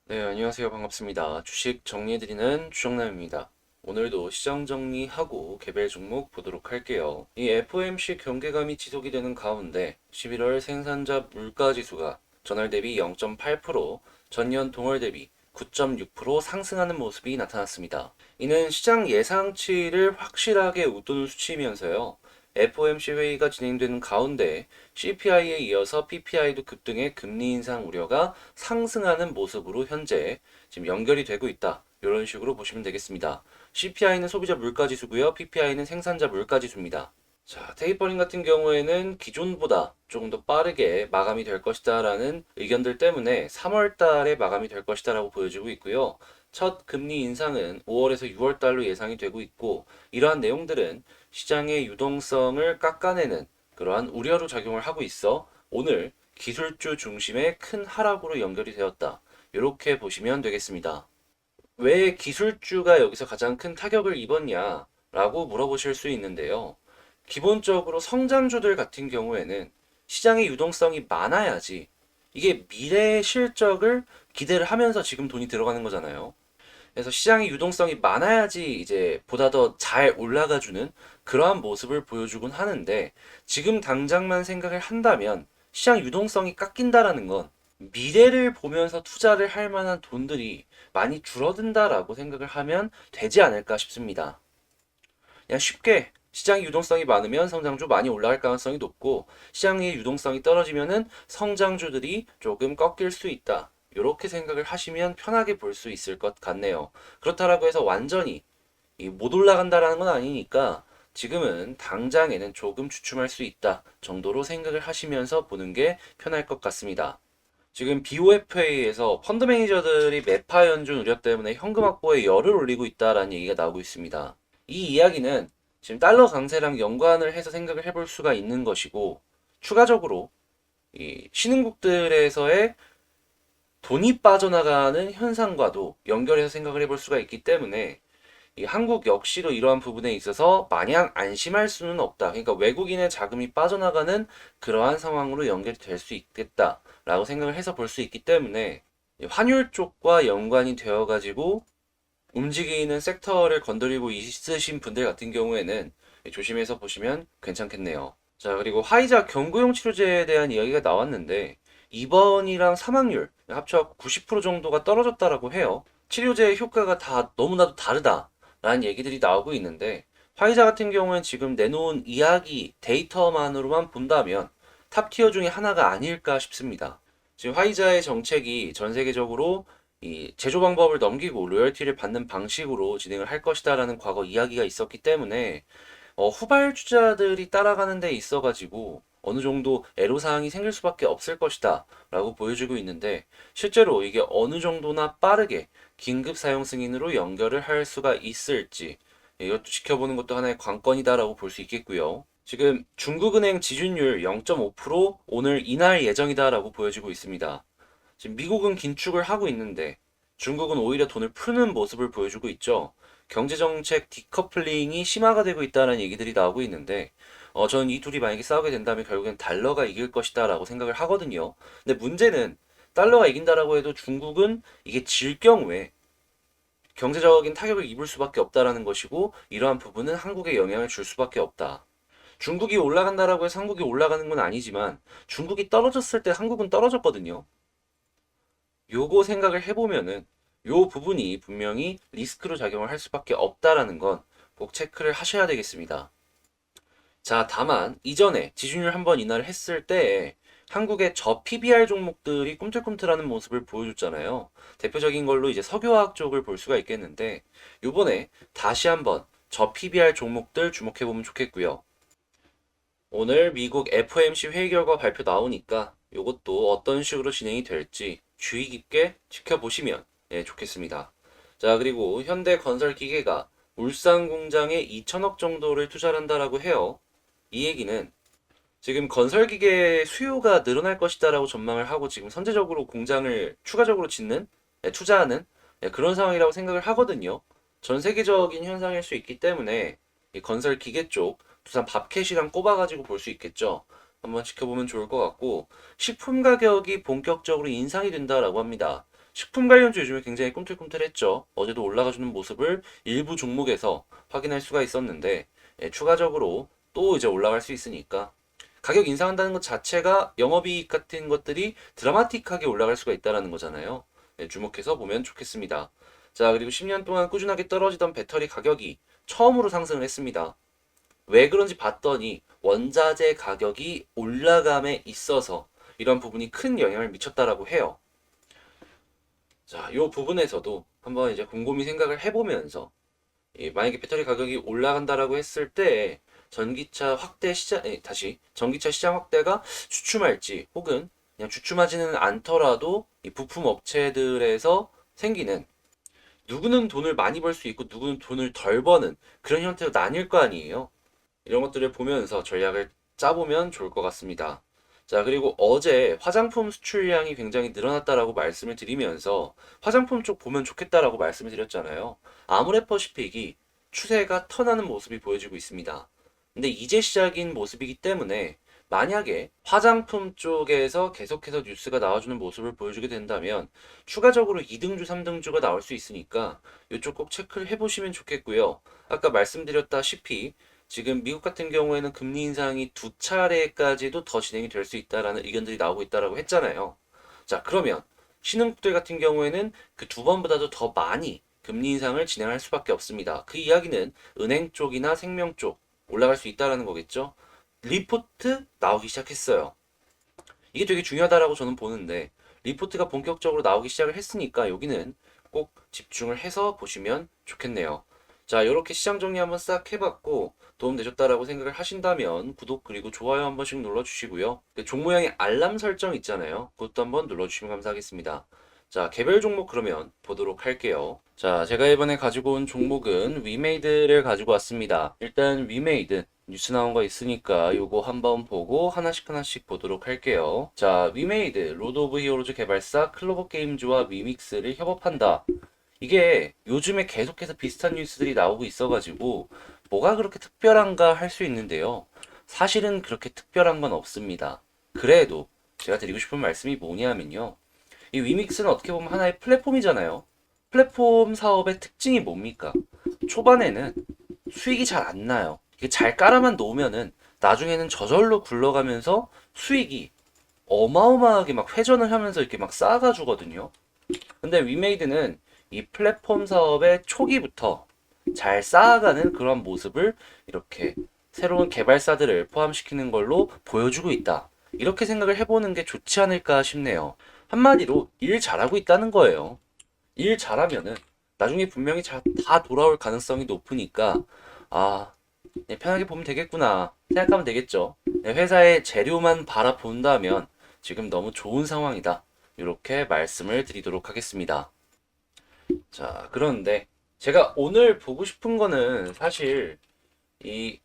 네, 안녕하세요. 반갑습니다. 주식 정리해드리는 주정남입니다. 오늘도 시장 정리하고 개별 종목 보도록 할게요. 이 FOMC 경계감이 지속이 되는 가운데 11월 생산자 물가지수가 전월 대비 0.8%, 전년 동월 대비 9.6% 상승하는 모습이 나타났습니다. 이는 시장 예상치를 확실하게 웃도는 수치이면서요. FOMC 회의가 진행되는 가운데 CPI에 이어서 PPI도 급등해 금리 인상 우려가 상승하는 모습으로 현재 지금 연결이 되고 있다. 이런 식으로 보시면 되겠습니다. CPI는 소비자 물가지수고요. PPI는 생산자 물가지수입니다. 자, 테이퍼링 같은 경우에는 기존보다 조금 더 빠르게 마감이 될 것이다 라는 의견들 때문에 3월 달에 마감이 될 것이다 라고 보여지고 있고요. 첫 금리 인상은 5월에서 6월 달로 예상이 되고 있고, 이러한 내용들은 시장의 유동성을 깎아내는 그러한 우려로 작용을 하고 있어 오늘 기술주 중심의 큰 하락으로 연결이 되었다. 이렇게 보시면 되겠습니다. 왜 기술주가 여기서 가장 큰 타격을 입었냐? 라고 물어보실 수 있는데요. 기본적으로 성장주들 같은 경우에는 시장의 유동성이 많아야지 이게 미래의 실적을 기대를 하면서 지금 돈이 들어가는 거잖아요. 그래서 시장의 유동성이 많아야지 이제 보다 더 잘 올라가주는 그러한 모습을 보여주곤 하는데, 지금 당장만 생각을 한다면 시장 유동성이 깎인다라는 건 미래를 보면서 투자를 할 만한 돈들이 많이 줄어든다라고 생각을 하면 되지 않을까 싶습니다. 그냥 쉽게 시장의 유동성이 많으면 성장주 많이 올라갈 가능성이 높고, 시장의 유동성이 떨어지면은 성장주들이 조금 꺾일 수 있다. 이렇게 생각을 하시면 편하게 볼 수 있을 것 같네요. 그렇다라고 해서 완전히 못 올라간다라는 건 아니니까 지금은 당장에는 조금 주춤할 수 있다 정도로 생각을 하시면서 보는 게 편할 것 같습니다. 지금 BOFA에서 펀드 매니저들이 매파 연준 우려 때문에 현금 확보에 열을 올리고 있다라는 얘기가 나오고 있습니다. 이 이야기는 지금 달러 강세랑 연관을 해서 생각을 해볼 수가 있는 것이고, 추가적으로 이 신흥국들에서의 돈이 빠져나가는 현상과도 연결해서 생각을 해볼 수가 있기 때문에 이 한국 역시도 이러한 부분에 있어서 마냥 안심할 수는 없다. 그러니까 외국인의 자금이 빠져나가는 그러한 상황으로 연결이 될 수 있겠다라고 생각을 해서 볼 수 있기 때문에 환율 쪽과 연관이 되어가지고 움직이는 섹터를 건드리고 있으신 분들 같은 경우에는 조심해서 보시면 괜찮겠네요. 자, 그리고 화이자 경구용 치료제에 대한 이야기가 나왔는데 입원이랑 사망률 합쳐 90% 정도가 떨어졌다라고 해요. 치료제의 효과가 다 너무나도 다르다라는 얘기들이 나오고 있는데, 화이자 같은 경우는 지금 내놓은 이야기 데이터만으로만 본다면 탑티어 중에 하나가 아닐까 싶습니다. 지금 화이자의 정책이 전 세계적으로 이 제조 방법을 넘기고 로열티를 받는 방식으로 진행을 할 것이다라는 과거 이야기가 있었기 때문에 후발주자들이 따라가는 데 있어가지고 어느 정도 애로사항이 생길 수밖에 없을 것이다 라고 보여주고 있는데, 실제로 이게 어느 정도나 빠르게 긴급 사용 승인으로 연결을 할 수가 있을지 이것도 지켜보는 것도 하나의 관건이다라고 볼 수 있겠고요. 지금 중국은행 지준율 0.5% 오늘 인할 예정이다라고 보여지고 있습니다. 지금 미국은 긴축을 하고 있는데 중국은 오히려 돈을 푸는 모습을 보여주고 있죠. 경제정책 디커플링이 심화가 되고 있다는 얘기들이 나오고 있는데, 저는 이 둘이 만약에 싸우게 된다면 결국엔 달러가 이길 것이다라고 생각을 하거든요. 근데 문제는 달러가 이긴다라고 해도 중국은 이게 질 경우에 경제적인 타격을 입을 수밖에 없다라는 것이고, 이러한 부분은 한국에 영향을 줄 수밖에 없다. 중국이 올라간다라고 해서 한국이 올라가는 건 아니지만 중국이 떨어졌을 때 한국은 떨어졌거든요. 요거 생각을 해보면은 요 부분이 분명히 리스크로 작용을 할 수밖에 없다라는 건 꼭 체크를 하셔야 되겠습니다. 자, 다만 이전에 지준율 한번 인하를 했을 때 한국의 저 PBR 종목들이 꿈틀꿈틀하는 모습을 보여줬잖아요. 대표적인 걸로 이제 석유화학 쪽을 볼 수가 있겠는데, 요번에 다시 한번 저 PBR 종목들 주목해보면 좋겠고요. 오늘 미국 FOMC 회의 결과 발표 나오니까 이것도 어떤 식으로 진행이 될지 주의 깊게 지켜보시면 좋겠습니다. 자, 그리고 현대건설기계가 울산 공장에 2천억 정도를 투자를 한다라고 해요. 이 얘기는 지금 건설기계 수요가 늘어날 것이다라고 전망을 하고 지금 선제적으로 공장을 추가적으로 짓는, 투자하는 그런 상황이라고 생각을 하거든요. 전 세계적인 현상일 수 있기 때문에 이 건설기계 쪽 두산 밥캣이랑 꼽아가지고 볼 수 있겠죠. 한번 지켜보면 좋을 것 같고, 식품 가격이 본격적으로 인상이 된다라고 합니다. 식품 관련주 요즘에 굉장히 꿈틀꿈틀했죠. 어제도 올라가주는 모습을 일부 종목에서 확인할 수가 있었는데 추가적으로 또 이제 올라갈 수 있으니까 가격 인상한다는 것 자체가 영업이익 같은 것들이 드라마틱하게 올라갈 수가 있다는 거잖아요. 주목해서 보면 좋겠습니다. 자, 그리고 10년 동안 꾸준하게 떨어지던 배터리 가격이 처음으로 상승을 했습니다. 왜 그런지 봤더니 원자재 가격이 올라감에 있어서 이런 부분이 큰 영향을 미쳤다라고 해요. 자, 이 부분에서도 한번 이제 곰곰이 생각을 해보면서 만약에 배터리 가격이 올라간다라고 했을 때 전기차 확대 시장, 다시 전기차 시장 확대가 주춤할지 혹은 그냥 주춤하지는 않더라도 이 부품 업체들에서 생기는 누구는 돈을 많이 벌 수 있고 누구는 돈을 덜 버는 그런 형태로 나뉠 거 아니에요. 이런 것들을 보면서 전략을 짜보면 좋을 것 같습니다. 자, 그리고 어제 화장품 수출량이 굉장히 늘어났다라고 말씀을 드리면서 화장품 쪽 보면 좋겠다라고 말씀을 드렸잖아요. 아모레퍼시픽이 추세가 턴하는 모습이 보여지고 있습니다. 근데 이제 시작인 모습이기 때문에 만약에 화장품 쪽에서 계속해서 뉴스가 나와주는 모습을 보여주게 된다면 추가적으로 2등주, 3등주가 나올 수 있으니까 이쪽 꼭 체크를 해보시면 좋겠고요. 아까 말씀드렸다시피 지금 미국 같은 경우에는 금리 인상이 2차례까지도 더 진행이 될 수 있다라는 의견들이 나오고 있다라고 했잖아요. 자, 그러면 신흥국들 같은 경우에는 그 두 번보다도 더 많이 금리 인상을 진행할 수밖에 없습니다. 그 이야기는 은행 쪽이나 생명 쪽 올라갈 수 있다라는 거겠죠. 리포트 나오기 시작했어요. 이게 되게 중요하다라고 저는 보는데 리포트가 본격적으로 나오기 시작을 했으니까 여기는 꼭 집중을 해서 보시면 좋겠네요. 자, 이렇게 시장 정리 한번 싹 해봤고 도움되셨다라고 생각을 하신다면 구독 그리고 좋아요 한 번씩 눌러주시고요. 종 모양의 알람 설정 있잖아요. 그것도 한번 눌러주시면 감사하겠습니다. 자, 개별 종목 그러면 보도록 할게요. 자, 제가 이번에 가지고 온 종목은 위메이드를 가지고 왔습니다. 일단 위메이드 뉴스 나온 거 있으니까 요거 한번 보고 하나씩 보도록 할게요. 자, 위메이드 로드 오브 히어로즈 개발사 클로버 게임즈와 위믹스를 협업한다. 이게 요즘에 계속해서 비슷한 뉴스들이 나오고 있어가지고 뭐가 그렇게 특별한가 할 수 있는데요. 사실은 그렇게 특별한 건 없습니다. 그래도 제가 드리고 싶은 말씀이 뭐냐면요. 이 위믹스는 어떻게 보면 하나의 플랫폼이잖아요. 플랫폼 사업의 특징이 뭡니까? 초반에는 수익이 잘 안 나요. 이게 잘 깔아만 놓으면은 나중에는 저절로 굴러가면서 수익이 어마어마하게 막 회전을 하면서 이렇게 막 쌓아가 주거든요. 근데 위메이드는 이 플랫폼 사업의 초기부터 잘 쌓아가는 그런 모습을 이렇게 새로운 개발사들을 포함시키는 걸로 보여주고 있다. 이렇게 생각을 해보는 게 좋지 않을까 싶네요. 한마디로 일 잘하고 있다는 거예요. 일 잘하면은 나중에 분명히 다 돌아올 가능성이 높으니까 아, 네, 편하게 보면 되겠구나 생각하면 되겠죠. 네, 회사의 재료만 바라본다면 지금 너무 좋은 상황이다. 이렇게 말씀을 드리도록 하겠습니다. 자, 그런데 제가 오늘 보고 싶은 거는 사실 이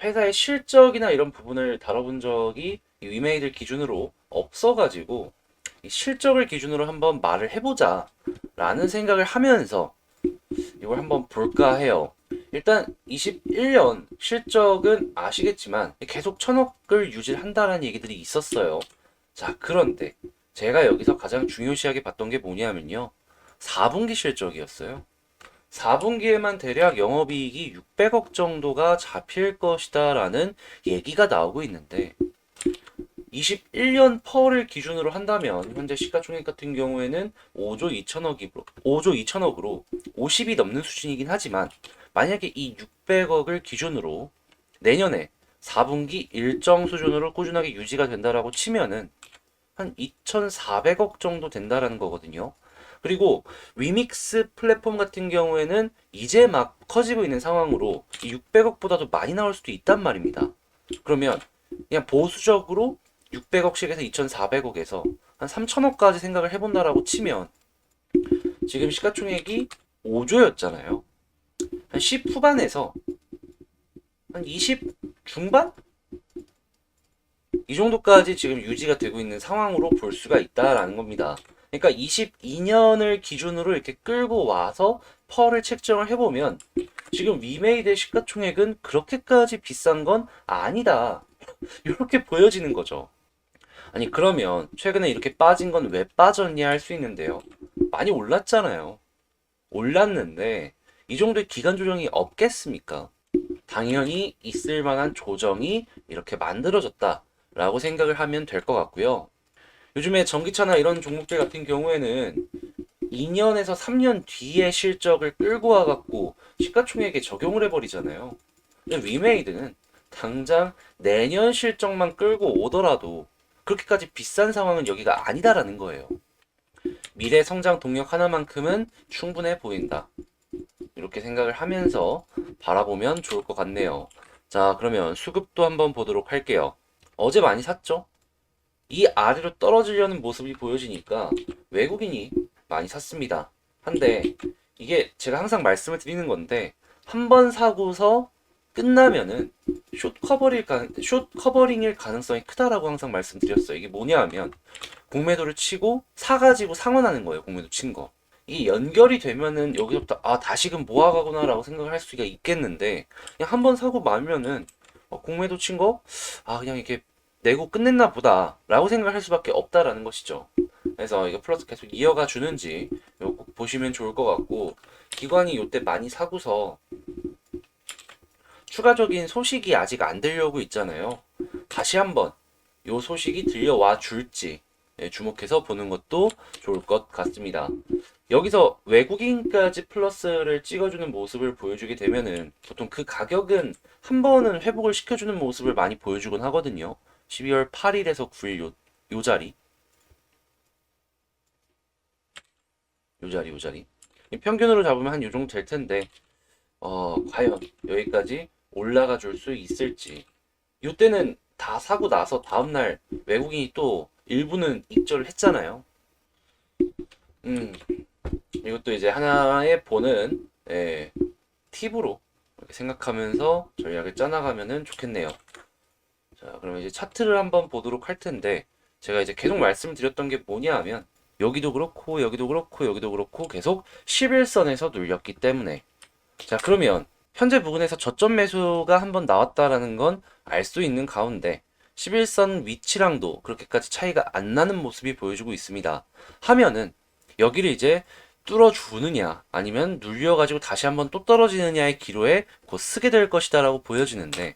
회사의 실적이나 이런 부분을 다뤄본 적이 이 위메이들 기준으로 없어가지고 이 실적을 기준으로 한번 말을 해보자 라는 생각을 하면서 이걸 한번 볼까 해요. 일단 21년 실적은 아시겠지만 계속 1000억을 유지한다라는 얘기들이 있었어요. 자, 그런데 제가 여기서 가장 중요시하게 봤던 게 뭐냐면요. 4분기 실적이었어요. 4분기에만 대략 영업이익이 600억 정도가 잡힐 것이다라는 얘기가 나오고 있는데 21년 퍼를 기준으로 한다면 현재 시가총액 같은 경우에는 5조 2천억으로 50이 넘는 수준이긴 하지만 만약에 이 600억을 기준으로 내년에 4분기 일정 수준으로 꾸준하게 유지가 된다라고 치면은 한 2,400억 정도 된다라는 거거든요. 그리고 위믹스 플랫폼 같은 경우에는 이제 막 커지고 있는 상황으로 이 600억보다도 많이 나올 수도 있단 말입니다. 그러면 그냥 보수적으로 600억씩에서 2,400억에서 한 3,000억까지 생각을 해본다라고 치면 지금 시가총액이 5조였잖아요. 한 10 후반에서 한 20 중반? 이 정도까지 지금 유지가 되고 있는 상황으로 볼 수가 있다라는 겁니다. 그러니까 22년을 기준으로 이렇게 끌고 와서 펄을 책정을 해보면 지금 위메이드의 시가총액은 그렇게까지 비싼 건 아니다. 이렇게 보여지는 거죠. 아니, 그러면 최근에 이렇게 빠진 건 왜 빠졌냐 할 수 있는데요. 많이 올랐잖아요. 올랐는데 이 정도의 기간 조정이 없겠습니까? 당연히 있을 만한 조정이 이렇게 만들어졌다라고 생각을 하면 될 것 같고요. 요즘에 전기차나 이런 종목들 같은 경우에는 2년에서 3년 뒤에 실적을 끌고 와갖고 시가총액에 적용을 해버리잖아요. 근데 위메이드는 당장 내년 실적만 끌고 오더라도 그렇게까지 비싼 상황은 여기가 아니다라는 거예요. 미래 성장 동력 하나만큼은 충분해 보인다. 이렇게 생각을 하면서 바라보면 좋을 것 같네요. 자, 그러면 수급도 한번 보도록 할게요. 어제 많이 샀죠? 이 아래로 떨어지려는 모습이 보여지니까 외국인이 많이 샀습니다. 한데 이게 제가 항상 말씀을 드리는 건데 한 번 사고서 끝나면은 숏 커버링일 가능성이 크다라고 항상 말씀드렸어요. 이게 뭐냐 하면 공매도를 치고 사가지고 상환하는 거예요. 공매도 친 거. 이게 연결이 되면은 여기서부터 아 다시금 모아가구나라고 생각을 할 수가 있겠는데 그냥 한 번 사고 말면은 공매도 친 거 아 그냥 이렇게 내고 끝냈나 보다라고 생각을 할 수밖에 없다라는 것이죠. 그래서 이거 플러스 계속 이어가 주는지 이거 꼭 보시면 좋을 것 같고 기관이 이때 많이 사고서 추가적인 소식이 아직 안 들려오고 있잖아요. 다시 한번 이 소식이 들려와 줄지 주목해서 보는 것도 좋을 것 같습니다. 여기서 외국인까지 플러스를 찍어주는 모습을 보여주게 되면은 보통 그 가격은 한 번은 회복을 시켜주는 모습을 많이 보여주곤 하거든요. 12월 8일에서 9일 요 자리. 요 자리. 평균으로 잡으면 한 요 정도 될 텐데, 과연 여기까지 올라가 줄 수 있을지. 요때는 다 사고 나서 다음날 외국인이 또 일부는 입절을 했잖아요. 음, 이것도 이제 하나의 보는 팁으로 이렇게 생각하면서 전략을 짜나가면은 좋겠네요. 자, 그러면 이제 차트를 한번 보도록 할 텐데 제가 이제 계속 말씀드렸던 게 뭐냐 하면 여기도 그렇고 여기도 그렇고 여기도 그렇고 계속 11선에서 눌렸기 때문에 자, 그러면 현재 부근에서 저점 매수가 한번 나왔다라는 건 알 수 있는 가운데 11선 위치랑도 그렇게까지 차이가 안 나는 모습이 보여주고 있습니다. 하면은 여기를 이제 뚫어주느냐 아니면 눌려가지고 다시 한번 또 떨어지느냐의 기로에 곧 쓰게 될 것이다라고 보여지는데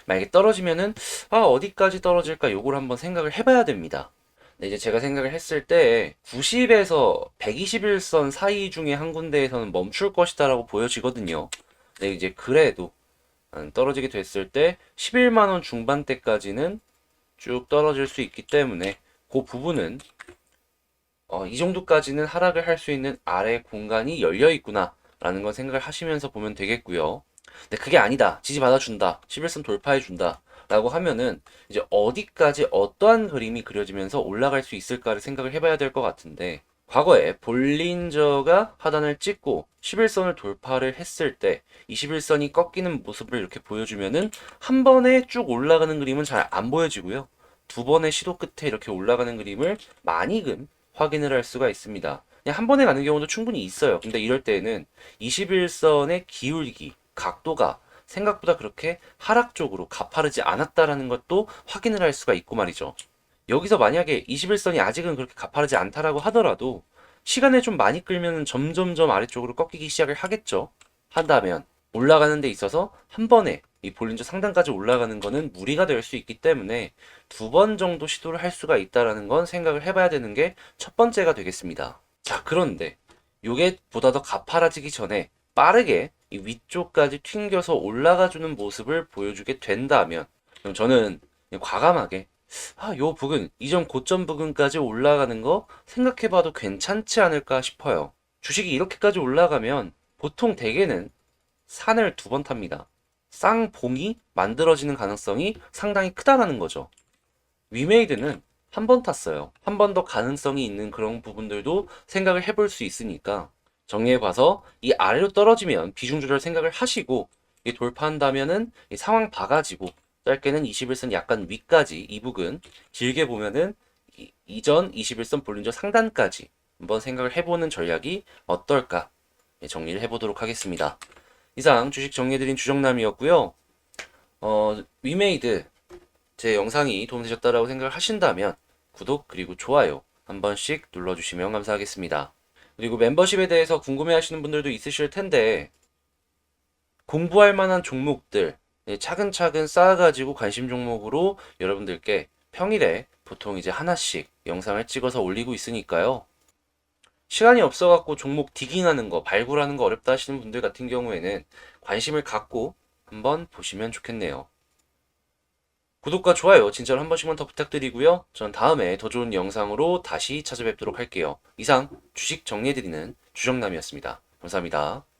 만약에 떨어지면은 어디까지 떨어질까 요걸 한번 생각을 해봐야 됩니다. 네, 이제 제가 생각을 했을 때 90에서 121선 사이 중에 한 군데에서는 멈출 것이다라고 보여지거든요. 네, 이제 그래도 떨어지게 됐을 때 11만 원 중반대까지는 쭉 떨어질 수 있기 때문에 그 부분은 이 정도까지는 하락을 할 수 있는 아래 공간이 열려 있구나 라는 걸 생각을 하시면서 보면 되겠고요. 근데 그게 아니다. 지지받아준다. 11선 돌파해준다. 라고 하면은 이제 어디까지 어떠한 그림이 그려지면서 올라갈 수 있을까를 생각을 해봐야 될 것 같은데 과거에 볼린저가 하단을 찍고 11선을 돌파를 했을 때 21선이 꺾이는 모습을 이렇게 보여주면은 한 번에 쭉 올라가는 그림은 잘 안 보여지고요. 두 번의 시도 끝에 이렇게 올라가는 그림을 많이금 확인을 할 수가 있습니다. 그냥 한 번에 가는 경우도 충분히 있어요. 근데 이럴 때는 21선의 기울기, 각도가 생각보다 그렇게 하락적으로 가파르지 않았다라는 것도 확인을 할 수가 있고 말이죠. 여기서 만약에 21선이 아직은 그렇게 가파르지 않다라고 하더라도 시간을 좀 많이 끌면 점점점 아래쪽으로 꺾이기 시작을 하겠죠. 한다면 올라가는 데 있어서 한 번에 이 볼린저 상단까지 올라가는 거는 무리가 될 수 있기 때문에 두 번 정도 시도를 할 수가 있다라는 건 생각을 해봐야 되는 게 첫 번째가 되겠습니다. 자, 그런데 요게 보다 더 가파라지기 전에 빠르게 이 위쪽까지 튕겨서 올라가주는 모습을 보여주게 된다면 그럼 저는 과감하게 요 부근, 이전 고점 부근까지 올라가는 거 생각해봐도 괜찮지 않을까 싶어요. 주식이 이렇게까지 올라가면 보통 대개는 산을 두 번 탑니다. 쌍봉이 만들어지는 가능성이 상당히 크다라는 거죠. 위메이드는 한 번 탔어요. 한 번 더 가능성이 있는 그런 부분들도 생각을 해볼 수 있으니까 정리해봐서 이 아래로 떨어지면 비중 조절 생각을 하시고 이 돌파한다면은 이 상황 봐가지고 짧게는 21선 약간 위까지 이 부근 길게 보면은 이전 21선 볼린저 상단까지 한번 생각을 해보는 전략이 어떨까 정리를 해보도록 하겠습니다. 이상 주식 정리해드린 주정남이었고요. 위메이드 제 영상이 도움되셨다라고 생각을 하신다면 구독 그리고 좋아요 한 번씩 눌러주시면 감사하겠습니다. 그리고 멤버십에 대해서 궁금해하시는 분들도 있으실 텐데 공부할 만한 종목들 차근차근 쌓아가지고 관심 종목으로 여러분들께 평일에 보통 이제 하나씩 영상을 찍어서 올리고 있으니까요. 시간이 없어갖고 종목 디깅하는 거, 발굴하는 거 어렵다 하시는 분들 같은 경우에는 관심을 갖고 한번 보시면 좋겠네요. 구독과 좋아요 진짜로 한 번씩만 더 부탁드리고요. 전 다음에 더 좋은 영상으로 다시 찾아뵙도록 할게요. 이상 주식 정리해드리는 주정남이었습니다. 감사합니다.